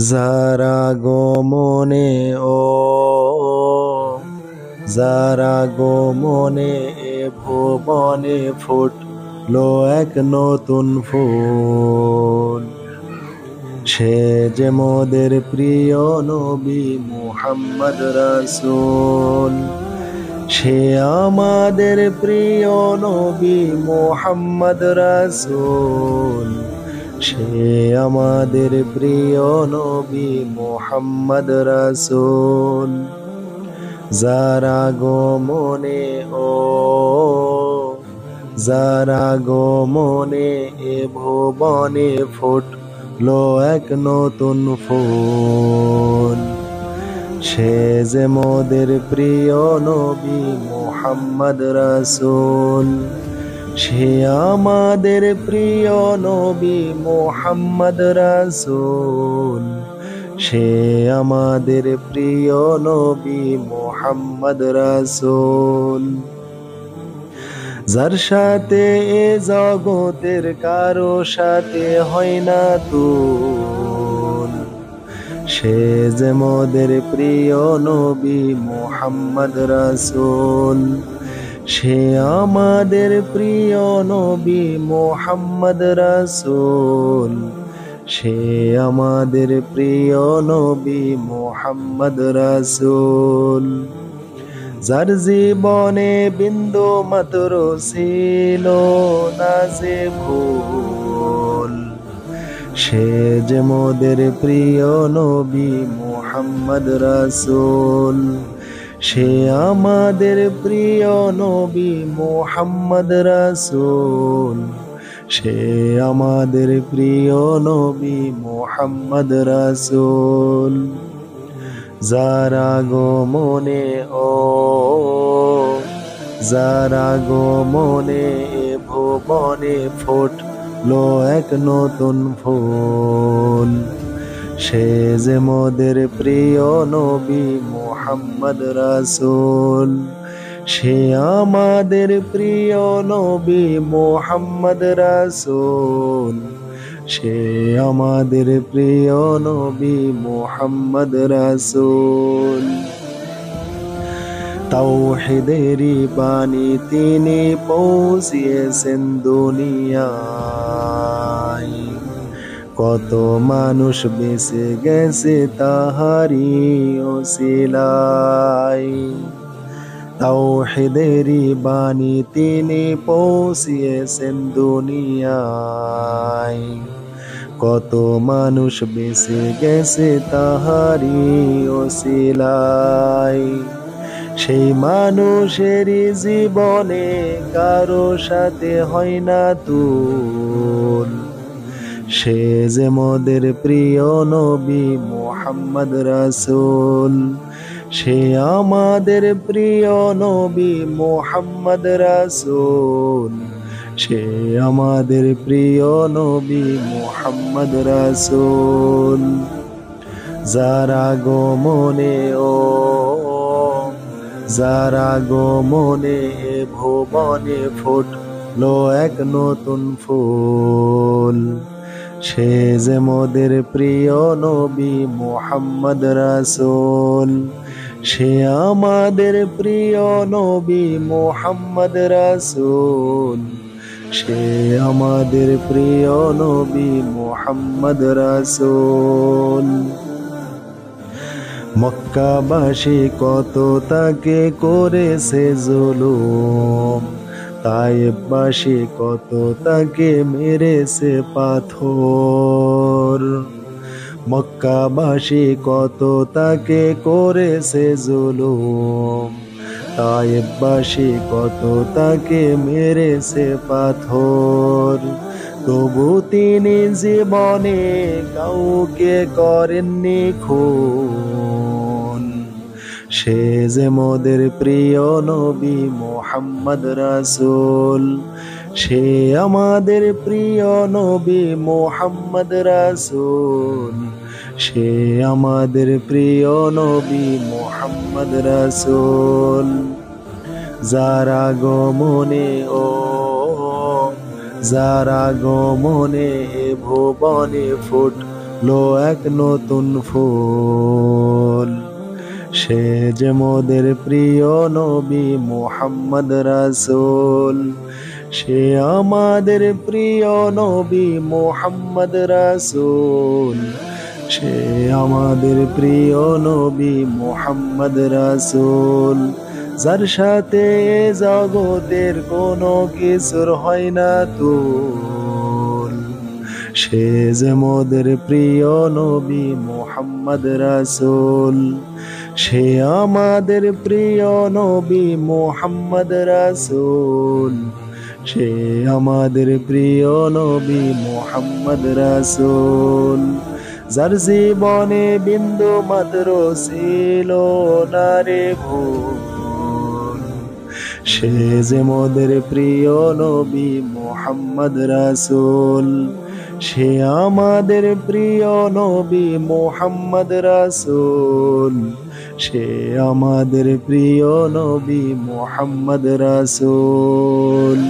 যারা গমনে ও যারা গমনে এ ভুবনে ফুটলো এক নতুন ফুল। সে যে মোদের প্রিয় নবী মুহাম্মদ রাসূল। সে আমাদের প্রিয় নবী মুহাম্মদ রাসূল। সে আমাদের প্রিয় নবী মুহাম্মদ রাসূল। যারা গমনে ও যারা গমনে এ ভুবনে ফুটলো এক নতুন ফুল। সে যে মোদের প্রিয় নবী মুহাম্মদ রাসূল। সে আমাদের প্রিয় নবী মুহাম্মদ রাসূল। সে আমাদের প্রিয় নবী মুহাম্মদ রাসূল। যার সাথে এ জগতের কারো সাথে হয় না তুল। সে যে মোদের প্রিয় নবী মুহাম্মদ রাসূল। সে আমাদের প্রিয় নবী মুহাম্মদ রাসূল। সে আমাদের প্রিয় নবী মুহাম্মদ রাসূল। যার জীবনে বিন্দু মাত্র ছিল না যে ভুল। সে যে মোদের প্রিয় নবী মুহাম্মদ রাসূল। সে আমাদের প্রিয় নবী মুহাম্মদ রাসূল। সে আমাদের প্রিয় নবী মুহাম্মদ রাসূল। যারা গমনে ও যারা গমনে এ ভুবনে ফুটলো এক নতুন ফুল। সে যে মোদের প্রিয় নবী মুহাম্মদ রাসূল। সে আমাদের প্রিয় নবী মুহাম্মদ রাসূল। সে আমাদের প্রিয় নবী মুহাম্মদ রাসূল। তাওহীদেরই বাণী তিনি পৌঁছিয়েছেন দুনিয়ায়। কত মানুষ বেঁচে গেছে তাহারি ওসিলায়। তাওহীদেরই বাণী তিনি পৌঁছিয়েছেন দুনিয়ায়। কত মানুষ বেঁচে গেছে তাহারি ওসিলায়। সেই মানুষেরই জীবনে কারো সাথে হয় না তুল। সে যে মোদের প্রিয় নবী মুহাম্মদ রাসূল। সে আমাদের প্রিয় নবী মুহাম্মদ রাসূল। সে আমাদের প্রিয় নবী মুহাম্মদ রাসূল। যারা গমনে ও যারা গমনে এ ভুবনে ফুটলো এক নতুন ফুল। সে যে মোদের প্রিয় নবী মুহাম্মদ রাসূল। সে আমাদের প্রিয় নবী মুহাম্মদ রাসূল। সে আমাদের প্রিয় নবী মুহাম্মদ রাসূল। মক্কাবাসী কত তাকে করেছে জুলুম। তায়েববাসী কত তাকে মেরেছে পাথর। মক্কাবাসী কত তাকে করেছে জুলুম। তায়েববাসী কত তাকে মেরেছে পাথর। তবু তিনি জীবনে কাউকে করেননি খুন। সে যে মোদের প্রিয় নবী মুহাম্মদ রাসূল। সে আমাদের প্রিয় নবী মুহাম্মদ রাসূল। সে আমাদের প্রিয় নবী মুহাম্মদ রাসূল। যারা গমনে ও যারা গমনে ভুবনে ফুট লো এক নতুন ফুল। সে যে মোদের প্রিয় নবী মুহাম্মদ রাসূল, সে আমাদের প্রিয় নবী মুহাম্মদ রাসূল, সে আমাদের প্রিয় নবী মুহাম্মদ রাসূল। যার সাথে জগতের কোনো কিছুর হয় না তুল, সে যে মোদের প্রিয় নবী মুহাম্মদ রাসূল, সে আমাদের প্রিয় নবী মুহাম্মদ রাসূল, সে আমাদের প্রিয় নবী মুহাম্মদ রাসূল। যার জীবনে বিন্দু মাত্র ছিল না রে ভুল, সে যে মোদের প্রিয় নবী মুহাম্মদ রাসূল, সে আমাদের প্রিয় নবী মুহাম্মদ রাসূল, সে আমাদের প্রিয় নবী মুহাম্মদ রাসূল।